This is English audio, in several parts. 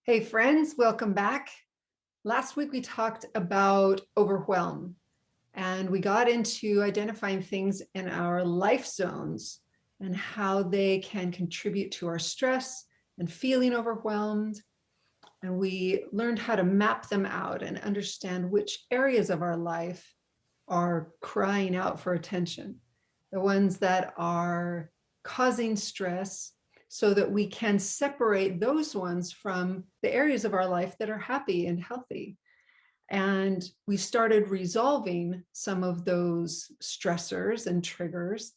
Hey friends, welcome back. Last week we talked about overwhelm and we got into identifying things in our life zones and how they can contribute to our stress and feeling overwhelmed. And we learned how to map them out and understand which areas of our life are crying out for attention, the ones that are causing stress, so that we can separate those ones from the areas of our life that are happy and healthy. And we started resolving some of those stressors and triggers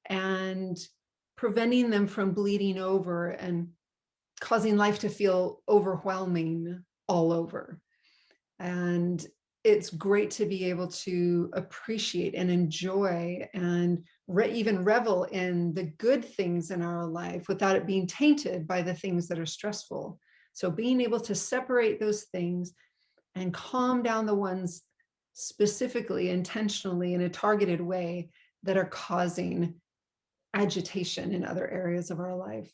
and preventing them from bleeding over and causing life to feel overwhelming all over. And it's great to be able to appreciate and enjoy and even revel in the good things in our life without it being tainted by the things that are stressful. So being able to separate those things and calm down the ones specifically, intentionally, in a targeted way that are causing agitation in other areas of our life.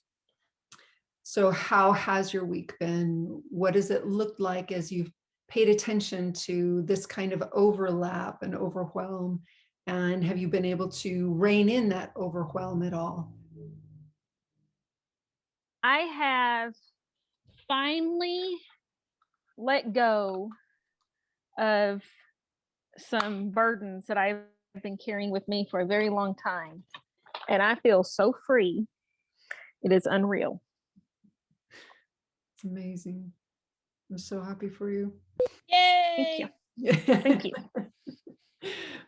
So how has your week been? What does it look like as you've paid attention to this kind of overlap and overwhelm? And have you been able to rein in that overwhelm at all? I have finally let go of some burdens that I've been carrying with me for a very long time. And I feel so free. It is unreal. It's amazing. I'm so happy for you. Thank you. Yeah. Thank you.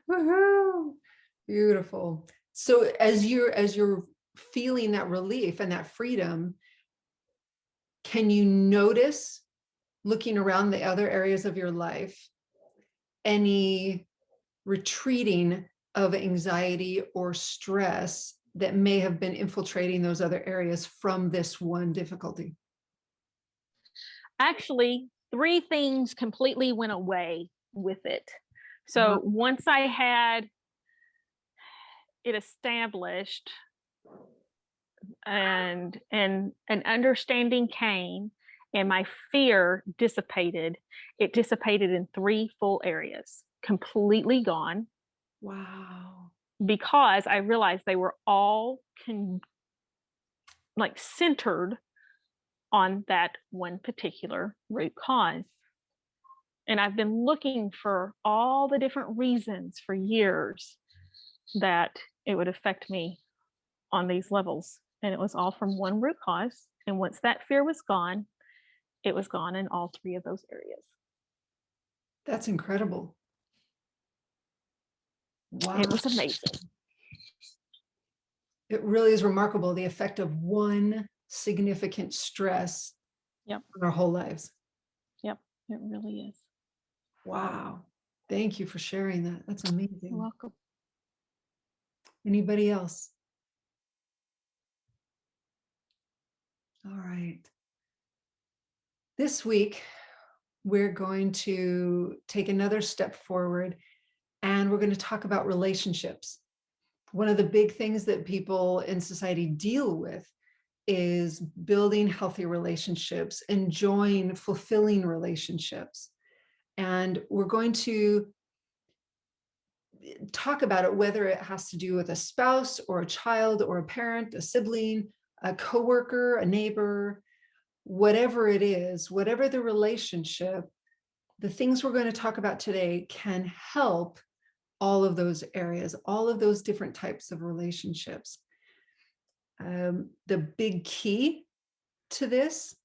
Woohoo! Beautiful. So as you're feeling that relief and that freedom, can you notice, looking around the other areas of your life, any retreating of anxiety or stress that may have been infiltrating those other areas from this one difficulty? Actually, three things completely went away with it. So once I had it established and an understanding came and my fear dissipated, it dissipated in three full areas, completely gone. Wow. Because I realized they were all centered on that one particular root cause. And I've been looking for all the different reasons for years that it would affect me on these levels. And it was all from one root cause. And once that fear was gone, it was gone in all three of those areas. That's incredible. Wow. It was amazing. It really is remarkable, the effect of one significant stress Yep. on our whole lives. Yep, it really is. Wow. Thank you for sharing that. That's amazing. You're welcome. Anybody else? All right. This week, we're going to take another step forward and we're going to talk about relationships. One of the big things that people in society deal with is building healthy relationships, enjoying fulfilling relationships. And we're going to talk about it, whether it has to do with a spouse or a child or a parent, a sibling, a coworker, a neighbor, whatever it is, whatever the relationship, the things we're going to talk about today can help all of those areas, all of those different types of relationships. The big key to this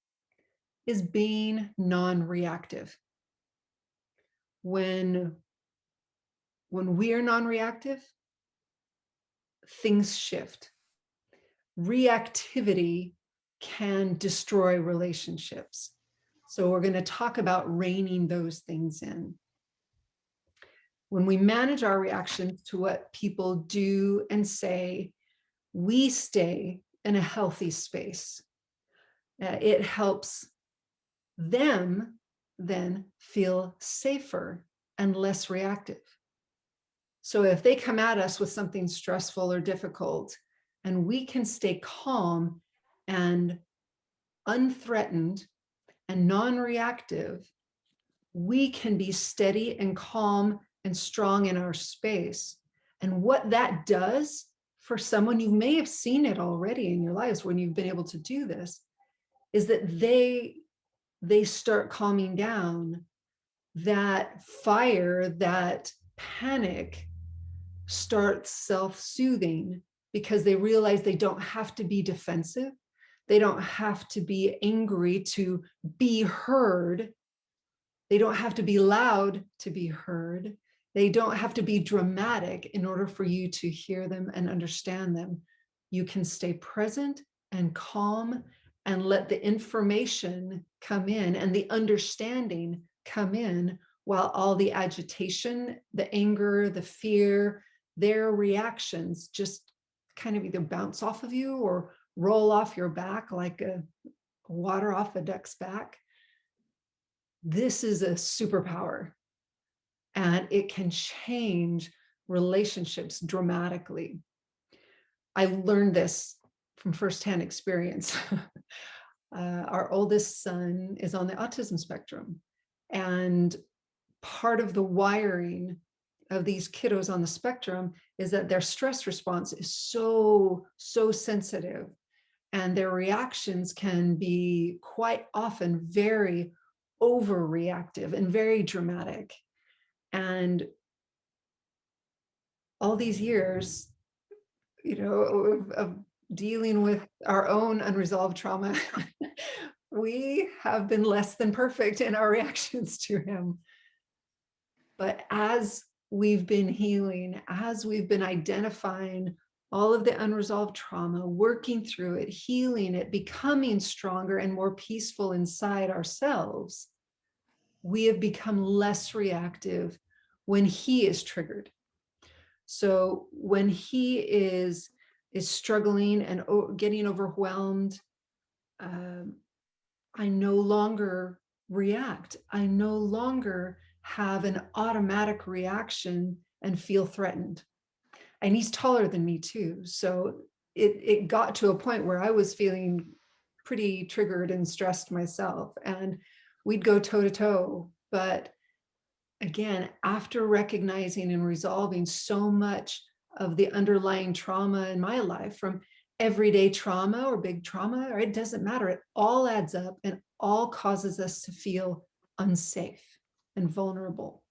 is being non-reactive. When we are non-reactive, things shift. Reactivity can destroy relationships. So we're going to talk about reining those things in. When we manage our reactions to what people do and say, we stay in a healthy space. It helps them then feel safer and less reactive. So if they come at us with something stressful or difficult, and we can stay calm and unthreatened and non-reactive, we can be steady and calm and strong in our space. And what that does for someone, you may have seen it already in your lives when you've been able to do this, is that they start calming down. That fire, that panic starts self-soothing because they realize they don't have to be defensive. They don't have to be angry to be heard. They don't have to be loud to be heard. They don't have to be dramatic in order for you to hear them and understand them. You can stay present and calm and let the information come in and the understanding come in, while all the agitation, the anger, the fear, their reactions just kind of either bounce off of you or roll off your back like a water off a duck's back. This is a superpower, and it can change relationships dramatically. I learned this from firsthand experience. Our oldest son is on the autism spectrum, and part of the wiring of these kiddos on the spectrum is that their stress response is so sensitive, and their reactions can be quite often very overreactive and very dramatic. And all these years, of dealing with our own unresolved trauma, we have been less than perfect in our reactions to him. But as we've been healing, as we've been identifying all of the unresolved trauma, working through it, healing it, becoming stronger and more peaceful inside ourselves, we have become less reactive when he is triggered. So when he is struggling and getting overwhelmed, I no longer react. I no longer have an automatic reaction and feel threatened. And he's taller than me too. So it got to a point where I was feeling pretty triggered and stressed myself, and we'd go toe to toe. But again, after recognizing and resolving so much of the underlying trauma in my life, from everyday trauma or big trauma, or it doesn't matter, it all adds up and all causes us to feel unsafe and vulnerable.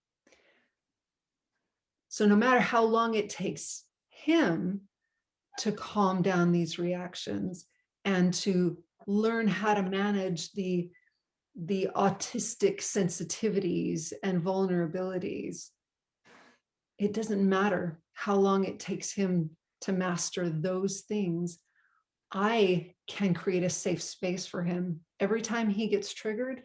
So no matter how long it takes him to calm down these reactions and to learn how to manage the autistic sensitivities and vulnerabilities, it doesn't matter how long it takes him to master those things. I can create a safe space for him. Every time he gets triggered,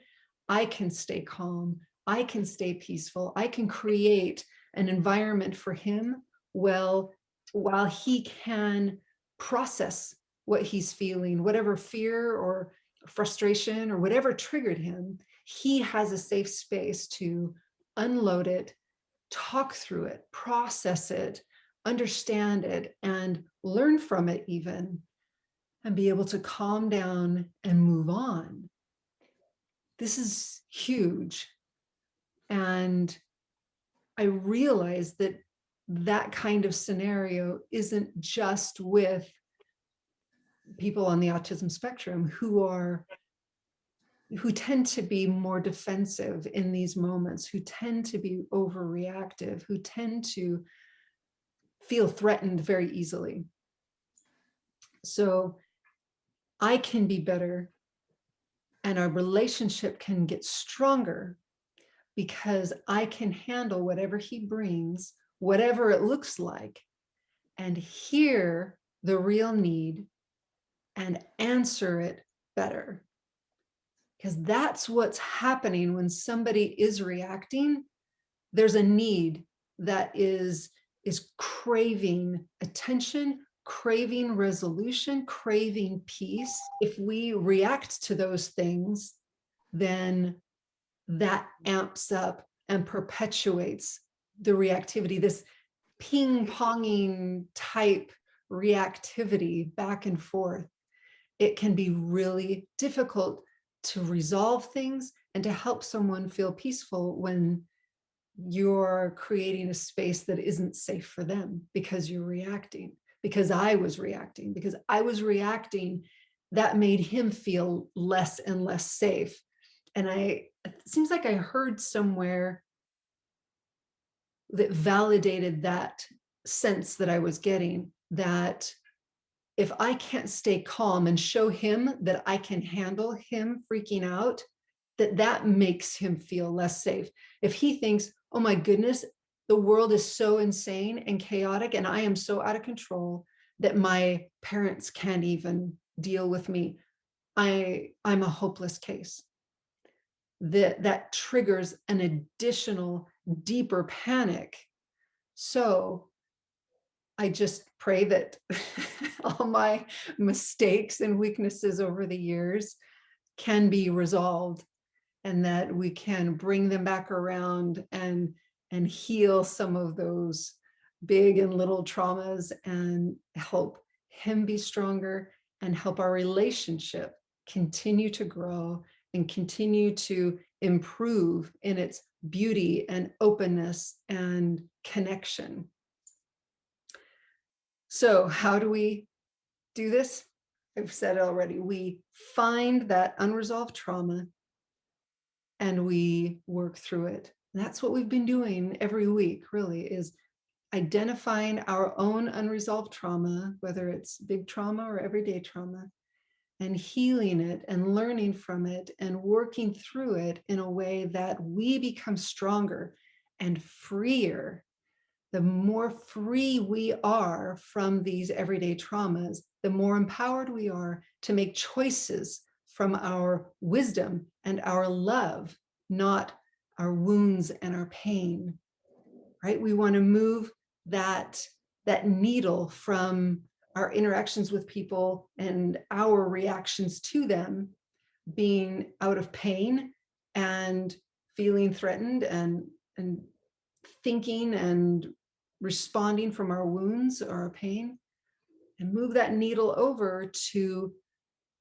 I can stay calm. I can stay peaceful. I can create an environment for him while he can process what he's feeling, whatever fear or frustration or whatever triggered him. He has a safe space to unload it, talk through it, process it, understand it, and learn from it even, and be able to calm down and move on. This is huge. And I realize that that kind of scenario isn't just with people on the autism spectrum who tend to be more defensive in these moments, who tend to be overreactive, who tend to feel threatened very easily. So I can be better and our relationship can get stronger because I can handle whatever he brings, whatever it looks like, and hear the real need and answer it better. Because that's what's happening when somebody is reacting. There's a need that is craving attention, craving resolution, craving peace. If we react to those things, then that amps up and perpetuates the reactivity, this ping-ponging type reactivity back and forth. It can be really difficult to resolve things and to help someone feel peaceful when you're creating a space that isn't safe for them because you're reacting, because I was reacting, that made him feel less and less safe. And it seems like I heard somewhere that validated that sense that I was getting, that if I can't stay calm and show him that I can handle him freaking out, that makes him feel less safe. If he thinks, oh my goodness, the world is so insane and chaotic and I am so out of control that my parents can't even deal with me, I'm a hopeless case. That triggers an additional, deeper panic. So I just pray that all my mistakes and weaknesses over the years can be resolved, and that we can bring them back around and heal some of those big and little traumas and help him be stronger and help our relationship continue to grow and continue to improve in its beauty and openness and connection. So how do we do this? I've said it already. We find that unresolved trauma and we work through it. That's what we've been doing every week, really, is identifying our own unresolved trauma, whether it's big trauma or everyday trauma, and healing it and learning from it and working through it in a way that we become stronger and freer. The more free we are from these everyday traumas, the more empowered we are to make choices from our wisdom and our love, not our wounds and our pain, right? We want to move that needle from our interactions with people and our reactions to them being out of pain and feeling threatened and thinking and responding from our wounds or our pain, and move that needle over to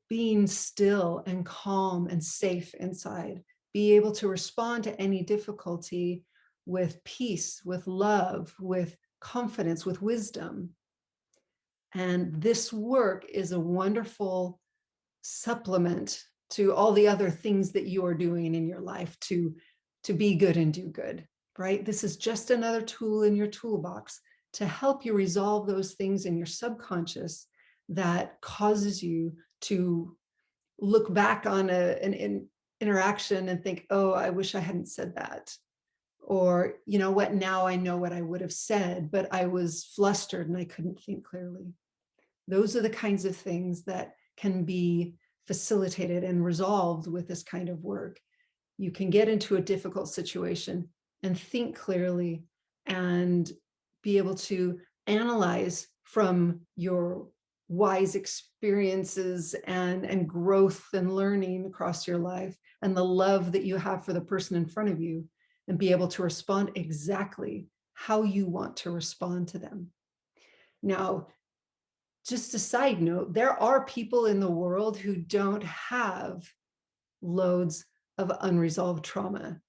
being still and calm and safe inside, be able to respond to any difficulty with peace, with love, with confidence, with wisdom. And this work is a wonderful supplement to all the other things that you are doing in your life to be good and do good, right? This is just another tool in your toolbox to help you resolve those things in your subconscious that causes you to look back on an interaction and think, oh, I wish I hadn't said that. Or, you know what, now I know what I would have said, but I was flustered and I couldn't think clearly. Those are the kinds of things that can be facilitated and resolved with this kind of work. You can get into a difficult situation and think clearly and be able to analyze from your wise experiences and growth and learning across your life and the love that you have for the person in front of you, and be able to respond exactly how you want to respond to them. Now, just a side note, there are people in the world who don't have loads of unresolved trauma.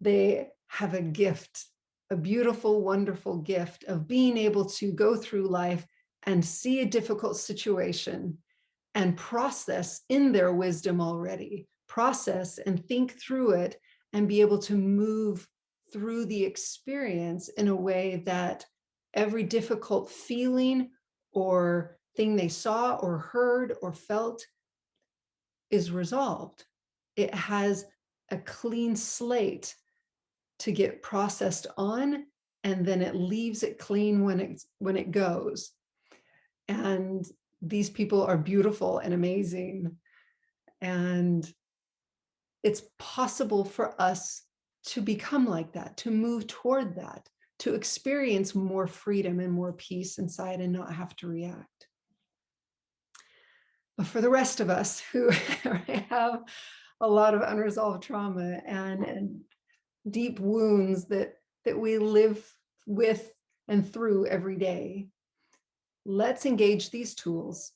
They have a gift, a beautiful, wonderful gift of being able to go through life and see a difficult situation and process in their wisdom already, process and think through it and be able to move through the experience in a way that every difficult feeling or thing they saw or heard or felt is resolved. It has a clean slate to get processed on, and then it leaves it clean when it goes. And these people are beautiful and amazing. And it's possible for us to become like that, to move toward that, to experience more freedom and more peace inside and not have to react. But for the rest of us who have a lot of unresolved trauma and deep wounds that we live with and through every day, let's engage these tools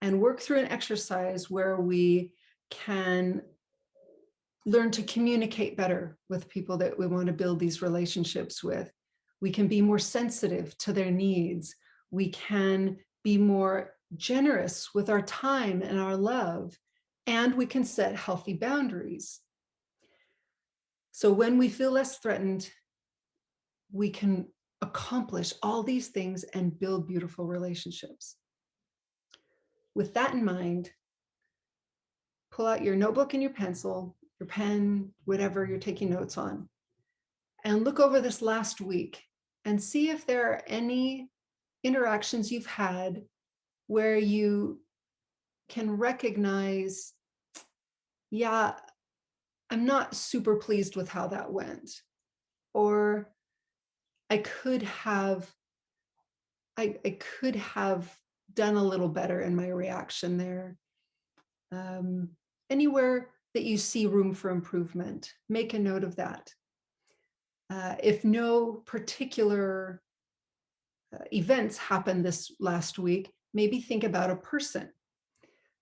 and work through an exercise where we can learn to communicate better with people that we want to build these relationships with. We can be more sensitive to their needs. We can be more generous with our time and our love, and we can set healthy boundaries. So when we feel less threatened, we can accomplish all these things and build beautiful relationships. With that in mind, pull out your notebook and your pencil, your pen, whatever you're taking notes on, and look over this last week and see if there are any interactions you've had where you can recognize, yeah, I'm not super pleased with how that went, or I could have done a little better in my reaction there. Anywhere that you see room for improvement, make a note of that. If no particular events happened this last week, maybe think about a person,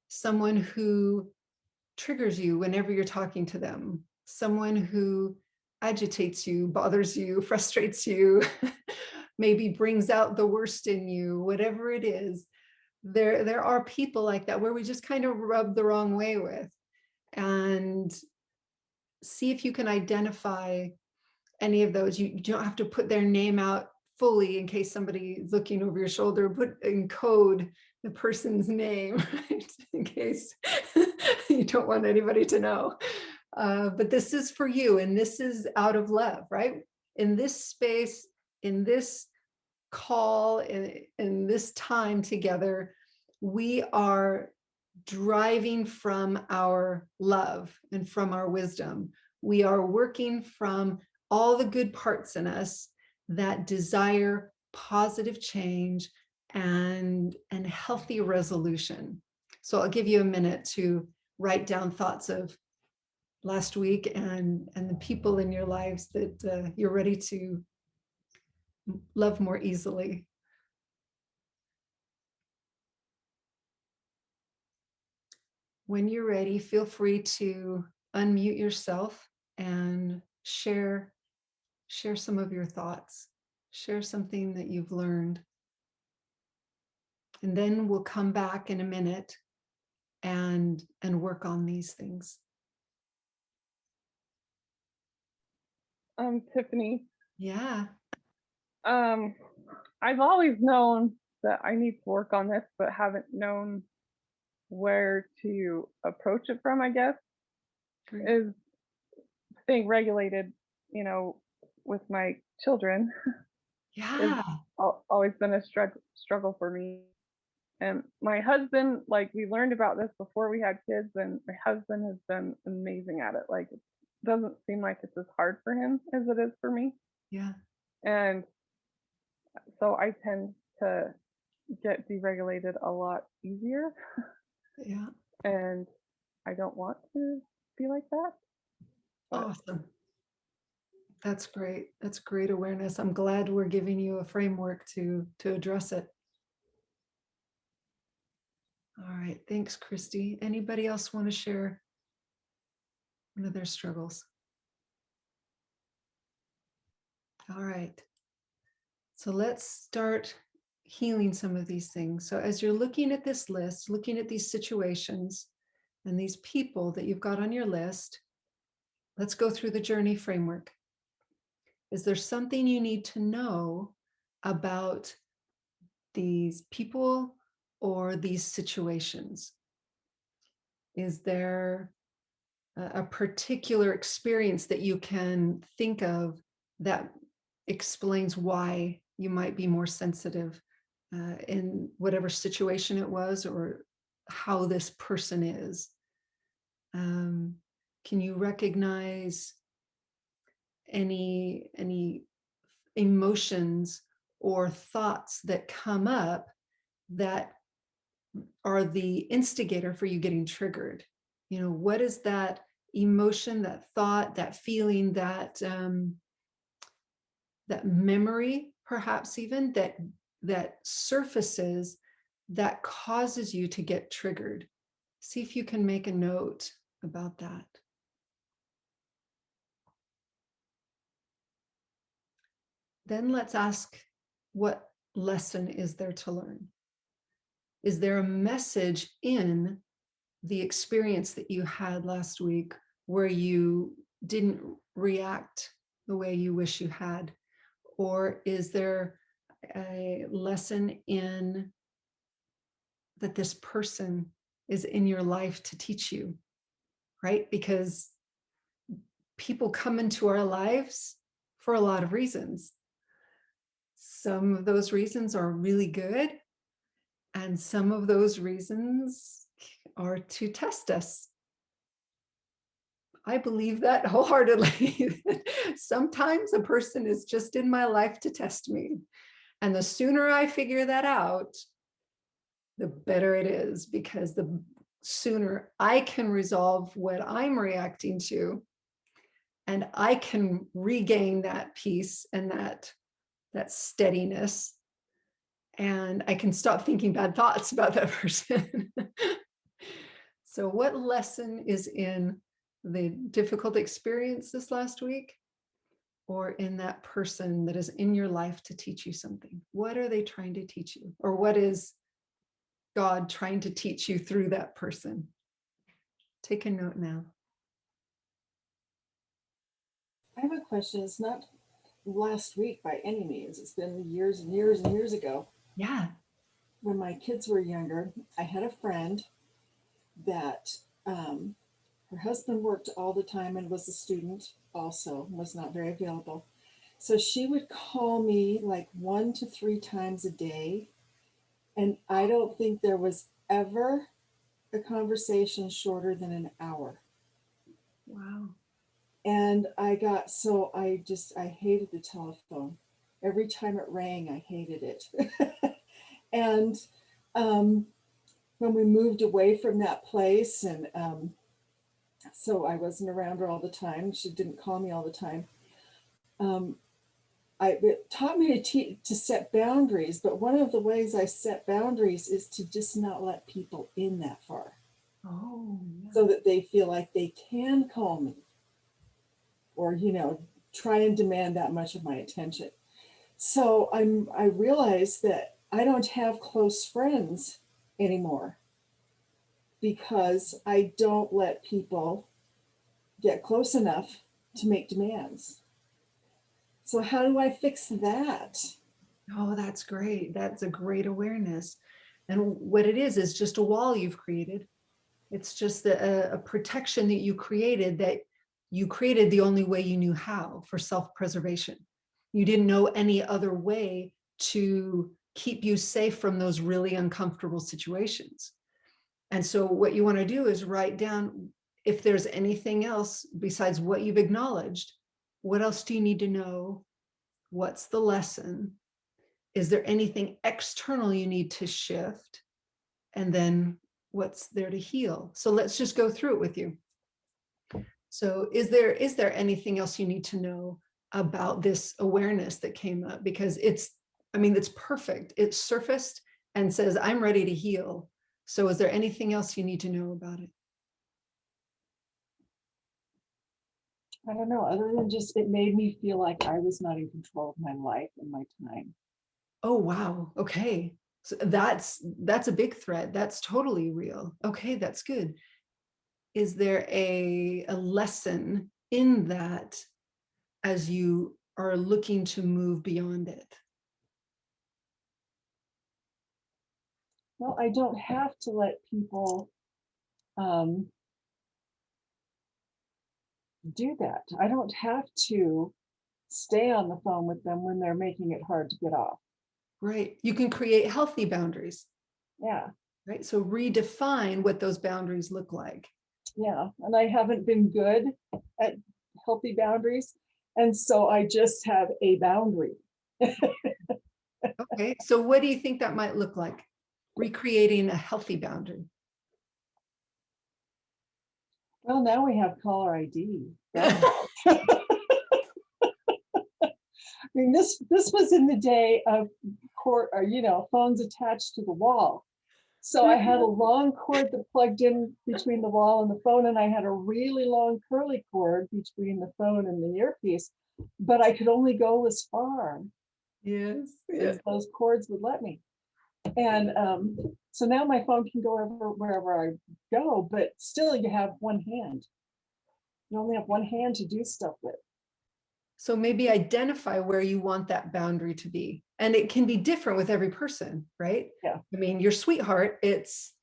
someone who triggers you whenever you're talking to them, someone who agitates you, bothers you, frustrates you, maybe brings out the worst in you, whatever it is. There are people like that where we just kind of rub the wrong way with, and see if you can identify any of those. You don't have to put their name out fully in case somebody is looking over your shoulder. Put in code the person's name, right? In case you don't want anybody to know. But this is for you, and this is out of love, right? In this space, in this call, in this time together, we are driving from our love and from our wisdom. We are working from all the good parts in us that desire positive change and healthy resolution. So I'll give you a minute to write down thoughts of last week and the people in your lives that you're ready to love more easily. When you're ready, feel free to unmute yourself and share some of your thoughts. Share something that you've learned. And then we'll come back in a minute and work on these things. Tiffany. Yeah. I've always known that I need to work on this, but haven't known where to approach it from, I guess. Great. Is staying regulated, with my children. Yeah. Always been a struggle for me. And my husband, like, we learned about this before we had kids, and my husband has been amazing at it. Like, it doesn't seem like it's as hard for him as it is for me. Yeah. And so I tend to get deregulated a lot easier. Yeah. And I don't want to be like that. But Awesome. That's great. That's great awareness. I'm glad we're giving you a framework to address it. All right. Thanks, Christy. Anybody else want to share one of their struggles? All right. So let's start healing some of these things. So as you're looking at this list, looking at these situations and these people that you've got on your list, let's go through the journey framework. Is there something you need to know about these people or these situations? Is there a particular experience that you can think of that explains why you might be more sensitive in whatever situation it was, or how this person is? Can you recognize any emotions or thoughts that come up that are the instigator for you getting triggered? What is that emotion, that thought, that feeling, that memory, perhaps even that surfaces that causes you to get triggered? See if you can make a note about that. Then let's ask, what lesson is there to learn? Is there a message in the experience that you had last week where you didn't react the way you wish you had? Or is there a lesson in that this person is in your life to teach you, right? Because people come into our lives for a lot of reasons. Some of those reasons are really good, and some of those reasons are to test us. I believe that wholeheartedly. Sometimes a person is just in my life to test me. And the sooner I figure that out, the better it is, because the sooner I can resolve what I'm reacting to, and I can regain that peace and that steadiness, and I can stop thinking bad thoughts about that person. So what lesson is in the difficult experience this last week, or in that person that is in your life to teach you something? What are they trying to teach you? Or what is God trying to teach you through that person? Take a note now. I have a question. It's not last week by any means. It's been years and years and years ago. Yeah. When my kids were younger, I had a friend that her husband worked all the time and was a student also, was not very available. So she would call me like 1 to 3 times a day. And I don't think there was ever a conversation shorter than an hour. Wow. And I hated the telephone. Every time it rang, I hated it. And when we moved away from that place, and so I wasn't around her all the time, she didn't call me all the time. It taught me to set boundaries, but one of the ways I set boundaries is to just not let people in that far. Oh, yeah. So that they feel like they can call me, or try and demand that much of my attention. So I realized that I don't have close friends anymore because I don't let people get close enough to make demands. So how do I fix that? Oh, that's great. That's a great awareness. And what it is just a wall you've created. It's just a protection that you created the only way you knew how, for self-preservation. You didn't know any other way to keep you safe from those really uncomfortable situations. And so what you want to do is write down, if there's anything else besides what you've acknowledged, what else do you need to know? What's the lesson? Is there anything external you need to shift? And then what's there to heal? So let's just go through it with you. So is there anything else you need to know about this awareness that came up? Because it's perfect. It surfaced and says, I'm ready to heal. So is there anything else you need to know about it? I don't know, other than just it made me feel like I was not in control of my life and my time. Oh, wow. Okay. So that's a big threat. That's totally real. Okay, that's good. Is there a lesson in that as you are looking to move beyond it? Well, I don't have to let people do that. I don't have to stay on the phone with them when they're making it hard to get off. Right. You can create healthy boundaries. Yeah. Right. So redefine what those boundaries look like. Yeah. And I haven't been good at healthy boundaries. And so I just have a boundary. Okay. So what do you think that might look like? Recreating a healthy boundary. Well, now we have caller ID. I mean, this was in the day of court, or phones attached to the wall. So I had a long cord that plugged in between the wall and the phone, and I had a really long curly cord between the phone and the earpiece, but I could only go as far Yes. as those cords would let me. And so now my phone can go wherever I go, but still you have one hand. You only have one hand to do stuff with. So maybe identify where you want that boundary to be. And it can be different with every person, right? Yeah. I mean, your sweetheart, it's,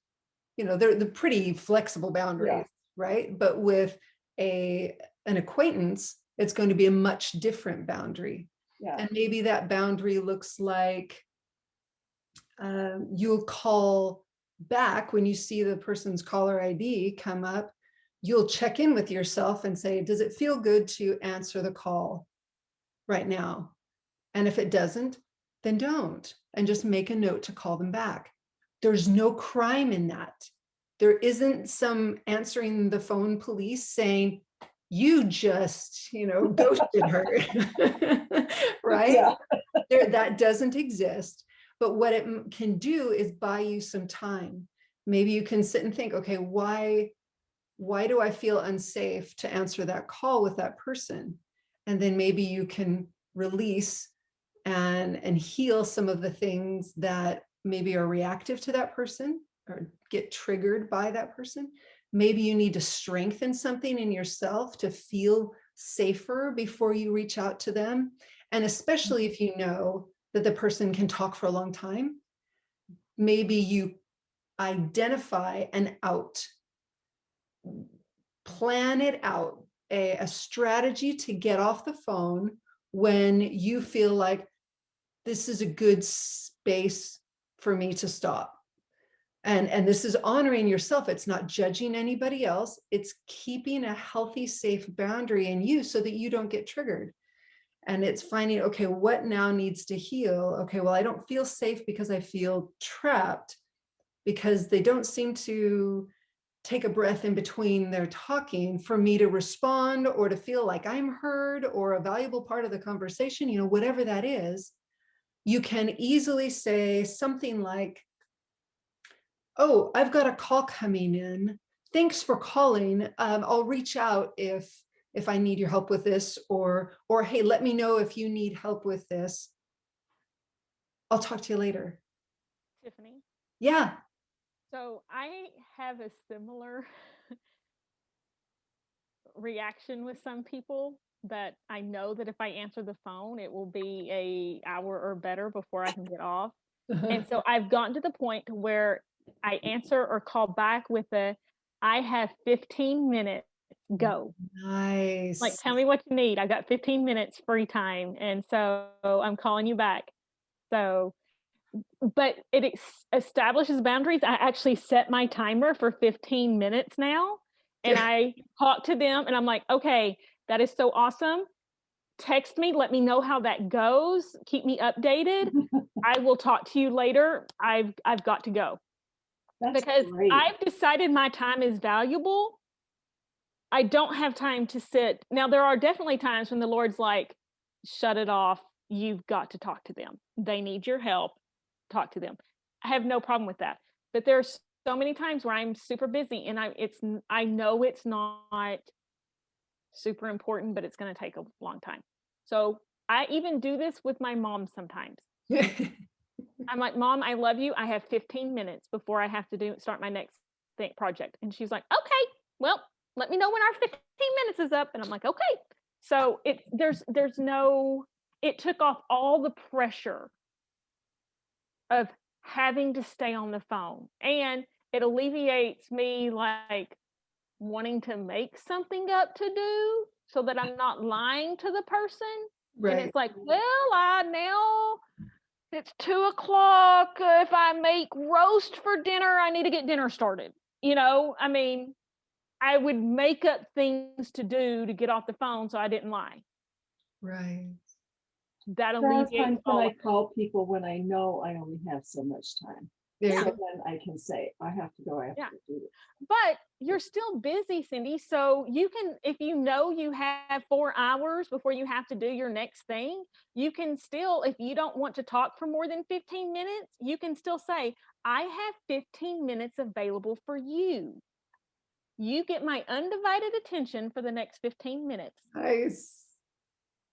they're pretty flexible boundaries, right? But with an acquaintance, it's going to be a much different boundary. Yeah. And maybe that boundary looks like you'll call back when you see the person's caller ID come up. You'll check in with yourself and say, does it feel good to answer the call right now? And if it doesn't, then don't. And just make a note to call them back. There's no crime in that. There isn't some answering the phone police saying, you just, ghosted her, right? Yeah. That doesn't exist. But what it can do is buy you some time. Maybe you can sit and think, okay, why do I feel unsafe to answer that call with that person? And then maybe you can release and heal some of the things that maybe are reactive to that person or get triggered by that person. Maybe you need to strengthen something in yourself to feel safer before you reach out to them. And especially if you know that the person can talk for a long time, maybe you identify an out, plan it out, a strategy to get off the phone when you feel like this is a good space for me to stop. And this is honoring yourself. It's not judging anybody else. It's keeping a healthy, safe boundary in you so that you don't get triggered. And it's finding, okay, what now needs to heal? Okay, well, I don't feel safe because I feel trapped because they don't seem to take a breath in between their talking for me to respond or to feel like I'm heard or a valuable part of the conversation, whatever that is. You can easily say something like, oh, I've got a call coming in. Thanks for calling. I'll reach out if I need your help with this, or hey, let me know if you need help with this. I'll talk to you later. Tiffany. Yeah. So I have a similar reaction with some people that I know that if I answer the phone, it will be an hour or better before I can get off. And so I've gotten to the point where I answer or call back with I have 15 minutes, go. Nice. Like, tell me what you need. I got 15 minutes free time. And so I'm calling you back. So, but it establishes boundaries. I actually set my timer for 15 minutes now. And I talk to them and I'm like, okay, that is so awesome. Text me, let me know how that goes. Keep me updated. I will talk to you later. I've got to go. That's because great. I've decided my time is valuable. I don't have time to sit. Now, there are definitely times when the Lord's like, shut it off. You've got to talk to them. They need your help. Talk to them. I have no problem with that. But there's so many times where I'm super busy and I know it's not super important, but it's going to take a long time. So I even do this with my mom sometimes. I'm like, Mom, I love you. I have 15 minutes before I have to start my next project. And she's like, okay, well, let me know when our 15 minutes is up. And I'm like, okay. So it took off all the pressure of having to stay on the phone. And it alleviates me like wanting to make something up to do so that I'm not lying to the person. Right. And it's like, well, it's 2:00. If I make roast for dinner, I need to get dinner started. I mean, I would make up things to do to get off the phone so I didn't lie. Right. That There are alleviates times when all I call people when I know I only have so much time. There So you go. then I can say, I have to go, I have Yeah. to do this. But you're still busy, Cindy. So you can, if you know you have 4 hours before you have to do your next thing, you can still, if you don't want to talk for more than 15 minutes, you can still say, I have 15 minutes available for you. You get my undivided attention for the next 15 minutes. Nice.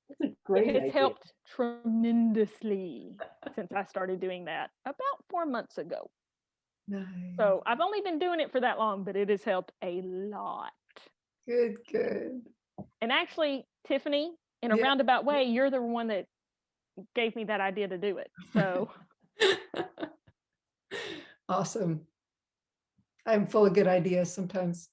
It's a great It has idea. helped tremendously since I started doing that about 4 months ago. Nice. So I've only been doing it for that long, but it has helped a lot. Good, good. And actually, Tiffany, in a Yeah. roundabout way, you're the one that gave me that idea to do it. So Awesome. I'm full of good ideas sometimes.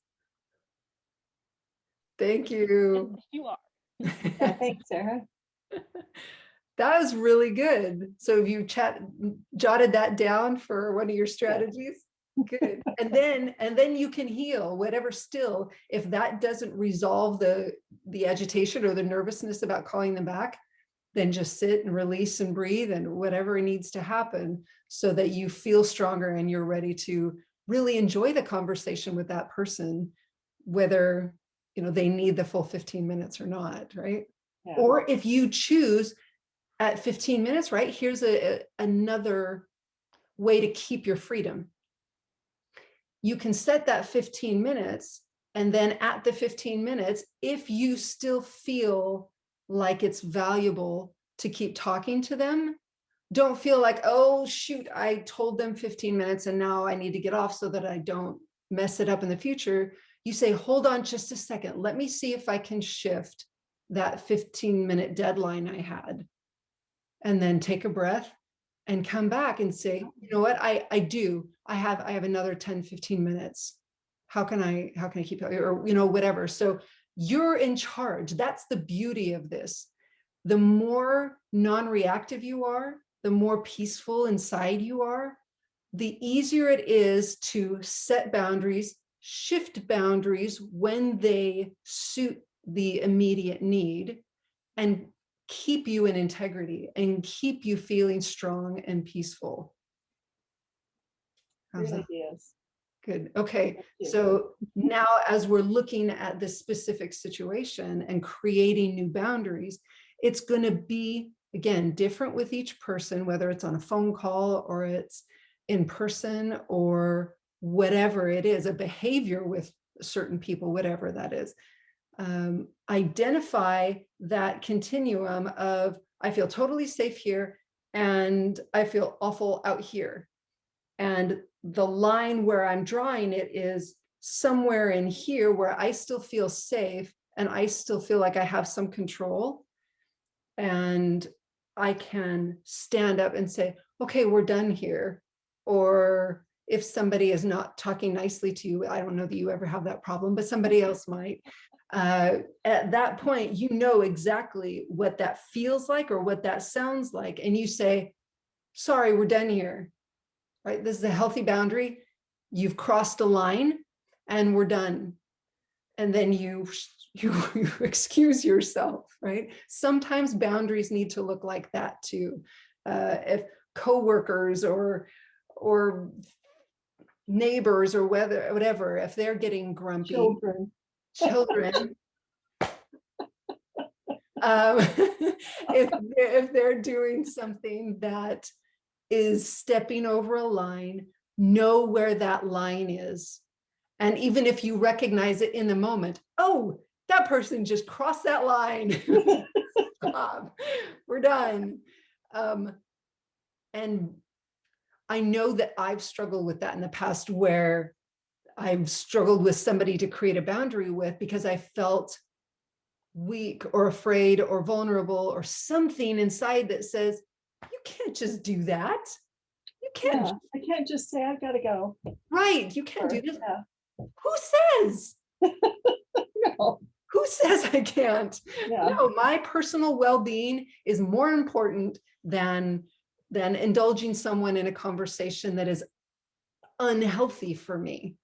Thank you. you are. Yeah, thanks, Sarah. That was really good. So have you jotted that down for one of your strategies? Good. And then you can heal whatever still, if that doesn't resolve the agitation or the nervousness about calling them back, then just sit and release and breathe and whatever needs to happen so that you feel stronger and you're ready to really enjoy the conversation with that person, whether they need the full 15 minutes or not, right? Yeah. Or if you choose at 15 minutes, right? Here's another way to keep your freedom. You can set that 15 minutes, and then at the 15 minutes, if you still feel like it's valuable to keep talking to them, don't feel like, oh, shoot, I told them 15 minutes and now I need to get off so that I don't mess it up in the future. You say, hold on just a second. Let me see if I can shift that 15-minute deadline I had. And then take a breath and come back and say, you know what, I have another 10, 15 minutes. How can I keep it, or whatever. So you're in charge. That's the beauty of this. The more non-reactive you are, the more peaceful inside you are, the easier it is to set boundaries, shift boundaries when they suit the immediate need, and keep you in integrity and keep you feeling strong and peaceful. How's Great that? ideas. Good. Okay. Thank you. So now as we're looking at this specific situation and creating new boundaries, it's going to be, again, different with each person, whether it's on a phone call or it's in person or whatever it is, a behavior with certain people, whatever that is. Identify that continuum of, I feel totally safe here and I feel awful out here. And the line where I'm drawing it is somewhere in here where I still feel safe and I still feel like I have some control. And I can stand up and say, okay, we're done here. Or if somebody is not talking nicely to you, I don't know that you ever have that problem, but somebody else might. At that point, you know exactly what that feels like or what that sounds like. And you say, sorry, we're done here, right? This is a healthy boundary. You've crossed a line and we're done. And then you excuse yourself, right? Sometimes boundaries need to look like that too. If coworkers or neighbors or whatever, if they're getting grumpy, children, if they're doing something that is stepping over a line, know where that line is. And even if you recognize it in the moment, oh, that person just crossed that line. Stop. We're done. And I know that I've struggled with that in the past, where I've struggled with somebody to create a boundary with because I felt weak or afraid or vulnerable or something inside that says, you can't just do that. You can't. Yeah, I can't just say, I've got to go. Right. You can't do this. Yeah. Who says? No. Who says I can't? Yeah. No, my personal well-being is more important than indulging someone in a conversation that is unhealthy for me,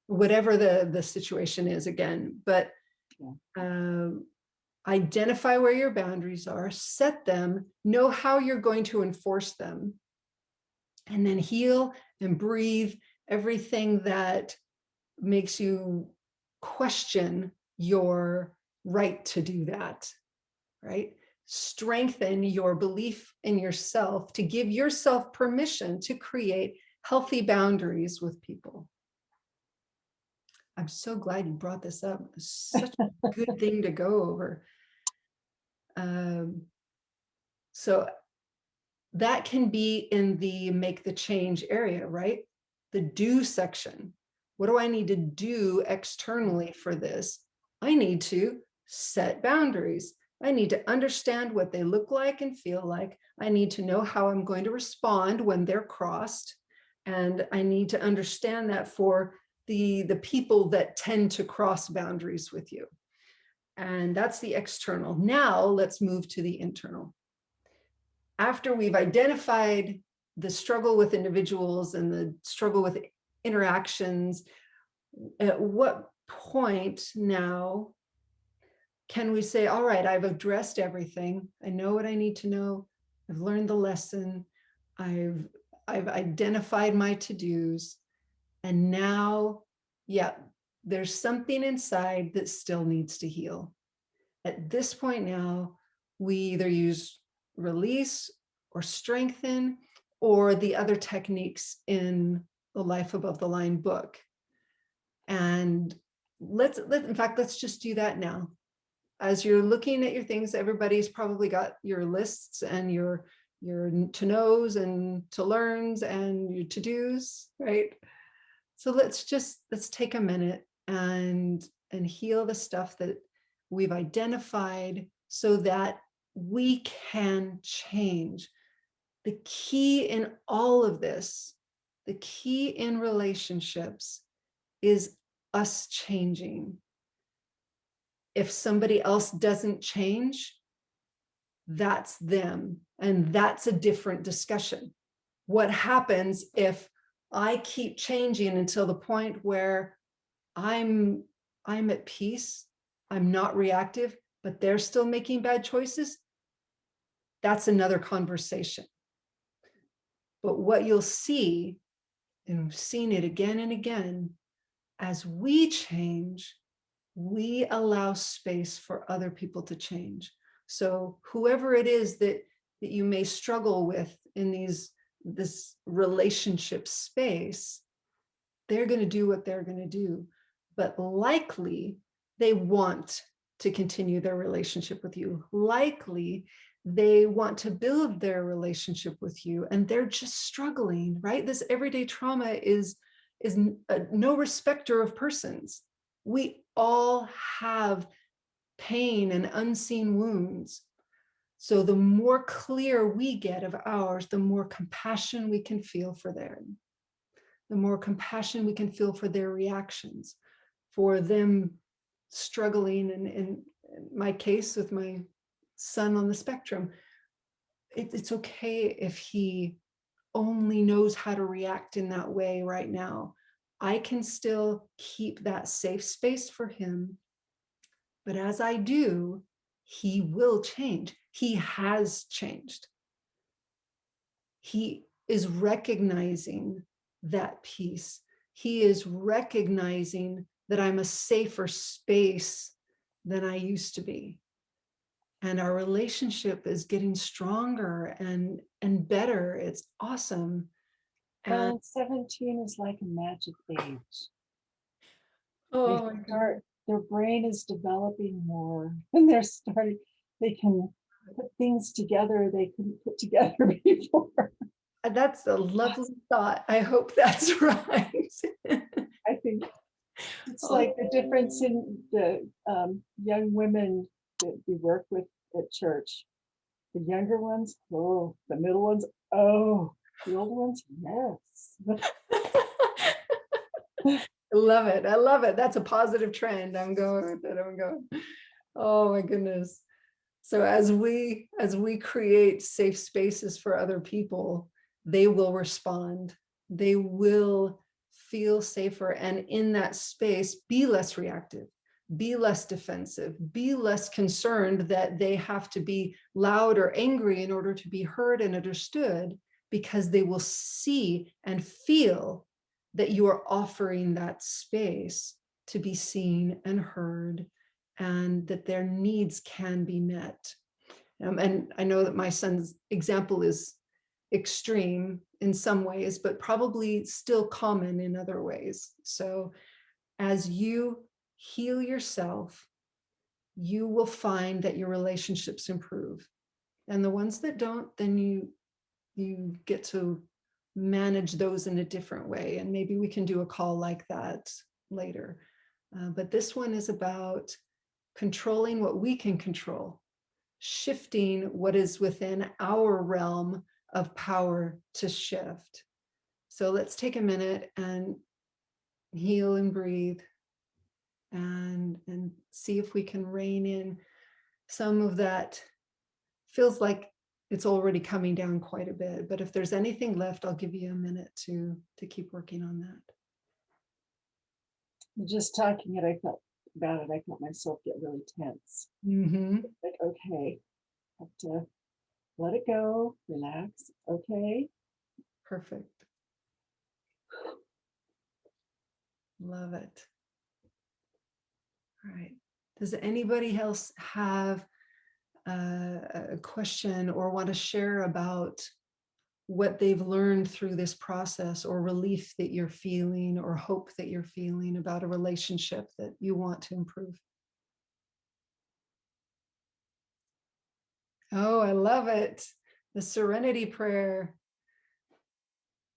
whatever the situation is, again. But identify where your boundaries are, set them, know how you're going to enforce them, And then heal and breathe everything that makes you question your right to do that, right? Strengthen your belief in yourself to give yourself permission to create healthy boundaries with people. I'm so glad you brought this up. It's such a good thing to go over. So that can be in the make the change area, right? The do section. What do I need to do externally for this? I need to set boundaries. I need to understand what they look like and feel like. I need to know how I'm going to respond when they're crossed. And I need to understand that for the people that tend to cross boundaries with you. And that's the external. Now let's move to the internal. After we've identified the struggle with individuals and the struggle with interactions, at what point now can we say, all right, I've addressed everything. I know what I need to know. I've learned the lesson. I've identified my to-dos. And now, yeah, there's something inside that still needs to heal. At this point now, we either use release or strengthen or the other techniques in the Life Above the Line book. And let's just do that now. As you're looking at your things, everybody's probably got your lists and your to knows and to learns and your to-dos, right? So let's take a minute and heal the stuff that we've identified so that we can change. The key in all of this, the key in relationships is us changing. If somebody else doesn't change, that's them. And that's a different discussion. What happens if I keep changing until the point where I'm at peace, I'm not reactive, but they're still making bad choices? That's another conversation. But what you'll see, and we've seen it again and again, as we change, we allow space for other people to change. So whoever it is that you may struggle with in this relationship space, they're going to do what they're going to do. But likely they want to continue their relationship with you. Likely they want to build their relationship with you, and they're just struggling, right? This everyday trauma is no respecter of persons. We all have pain and unseen wounds. So the more clear we get of ours, the more compassion we can feel for them. The more compassion we can feel for their reactions, for them struggling. And in my case with my son on the spectrum, it's okay if he only knows how to react in that way right now. I can still keep that safe space for him. But as I do, he will change. He has changed. He is recognizing that peace. He is recognizing that I'm a safer space than I used to be. And our relationship is getting stronger and better. It's awesome. And 17 is like a magic age. Oh, Their brain is developing more, and they can put things together they couldn't put together before. that's a lovely thought. I hope that's right. I think it's like the difference in the young women that we work with at church. The younger ones, oh, the middle ones, oh, the older ones, yes. I love it. I love it. That's a positive trend. I'm going with it. I'm going. Oh my goodness. So as we create safe spaces for other people, they will respond. They will feel safer. And in that space, be less reactive, be less defensive, be less concerned that they have to be loud or angry in order to be heard and understood, because they will see and feel that you are offering that space to be seen and heard, and that their needs can be met. And I know that my son's example is extreme in some ways, but probably still common in other ways. So as you heal yourself, you will find that your relationships improve. And the ones that don't, then you get to manage those in a different way. And maybe we can do a call like that later. But this one is about controlling what we can control, shifting what is within our realm of power to shift. So let's take a minute and heal and breathe and see if we can rein in some of that. Feels like it's already coming down quite a bit, but if there's anything left, I'll give you a minute to keep working on that. Just talking it, I felt myself get really tense. Mm-hmm. Like, okay, have to let it go, relax. Okay. Perfect. Love it. All right. Does anybody else have a question or want to share about what they've learned through this process, or relief that you're feeling, or hope that you're feeling about a relationship that you want to improve? Oh, I love it. The Serenity Prayer.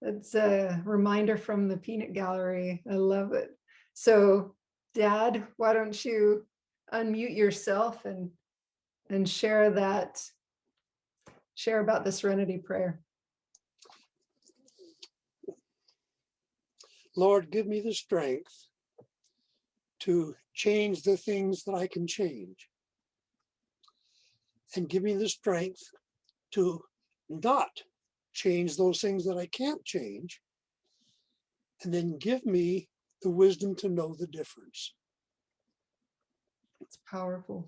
It's a reminder from the Peanut Gallery. I love it. So, Dad, why don't you unmute yourself and share about the Serenity Prayer. Lord, give me the strength to change the things that I can change, and give me the strength to not change those things that I can't change, and then give me the wisdom to know the difference. It's powerful.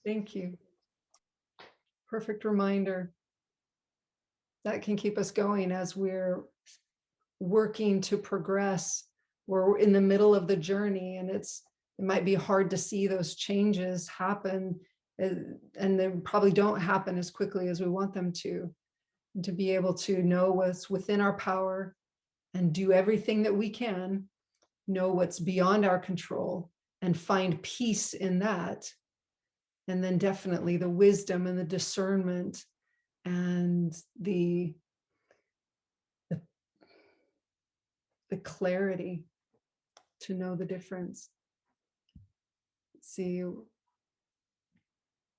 Thank you. Perfect reminder. That can keep us going as we're working to progress. We're in the middle of the journey, and it might be hard to see those changes happen, and they probably don't happen as quickly as we want them to. And to be able to know what's within our power and do everything that we can, know what's beyond our control, and find peace in that. And then definitely the wisdom and the discernment and the clarity to know the difference. See,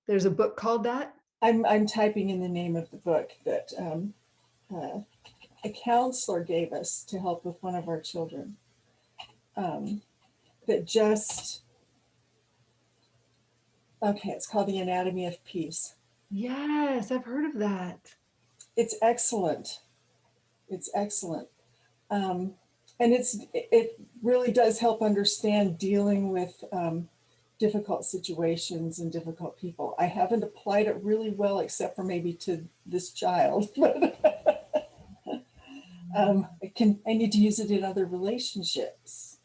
there's a book called that. I'm typing in the name of the book that a counselor gave us to help with one of our children. That just, okay, it's called The Anatomy of Peace. Yes, I've heard of that. It's excellent. It's excellent. And it really does help understand dealing with difficult situations and difficult people. I haven't applied it really well, except for maybe to this child, but I need to use it in other relationships.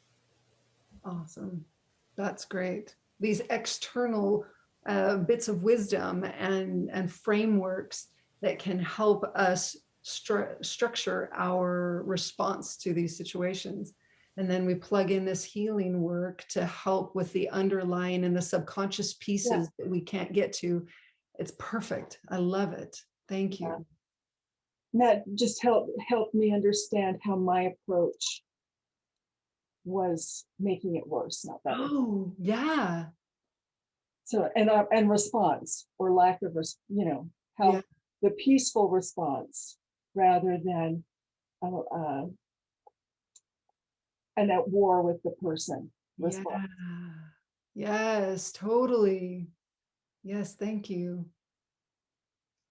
Awesome. That's great. These external bits of wisdom and frameworks that can help us structure our response to these situations. And then we plug in this healing work to help with the underlying and the subconscious pieces that we can't get to. It's perfect. I love it. Thank you. Yeah. And that just helped me understand how my approach was making it worse, not better. Oh, yeah. So, and response or lack of, how the peaceful response rather than and at war with the person response. Yeah. Yes, totally. Yes, thank you.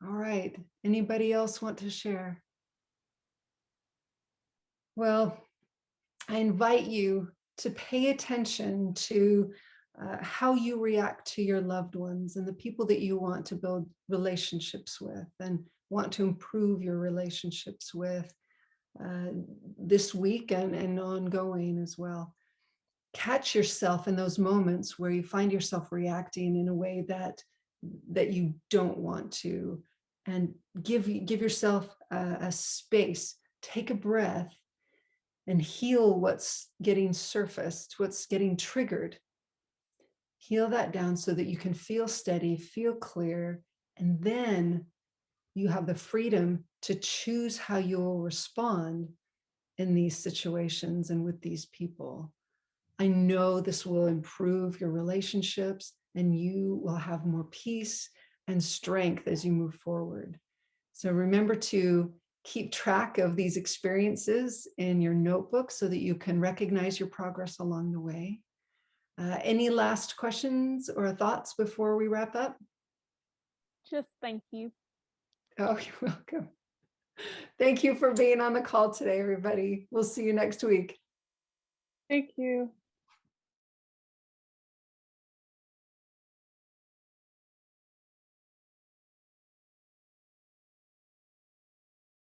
All right. Anybody else want to share? Well, I invite you to pay attention to how you react to your loved ones and the people that you want to build relationships with, and want to improve your relationships with this week and ongoing as well. Catch yourself in those moments where you find yourself reacting in a way that you don't want to, and give yourself a space. Take a breath and heal what's getting surfaced, what's getting triggered. Heal that down so that you can feel steady, feel clear, and then you have the freedom to choose how you will respond in these situations and with these people. I know this will improve your relationships, and you will have more peace and strength as you move forward. So remember to keep track of these experiences in your notebook so that you can recognize your progress along the way. Any last questions or thoughts before we wrap up? Just thank you. Oh, you're welcome. Thank you for being on the call today, everybody. We'll see you next week. Thank you.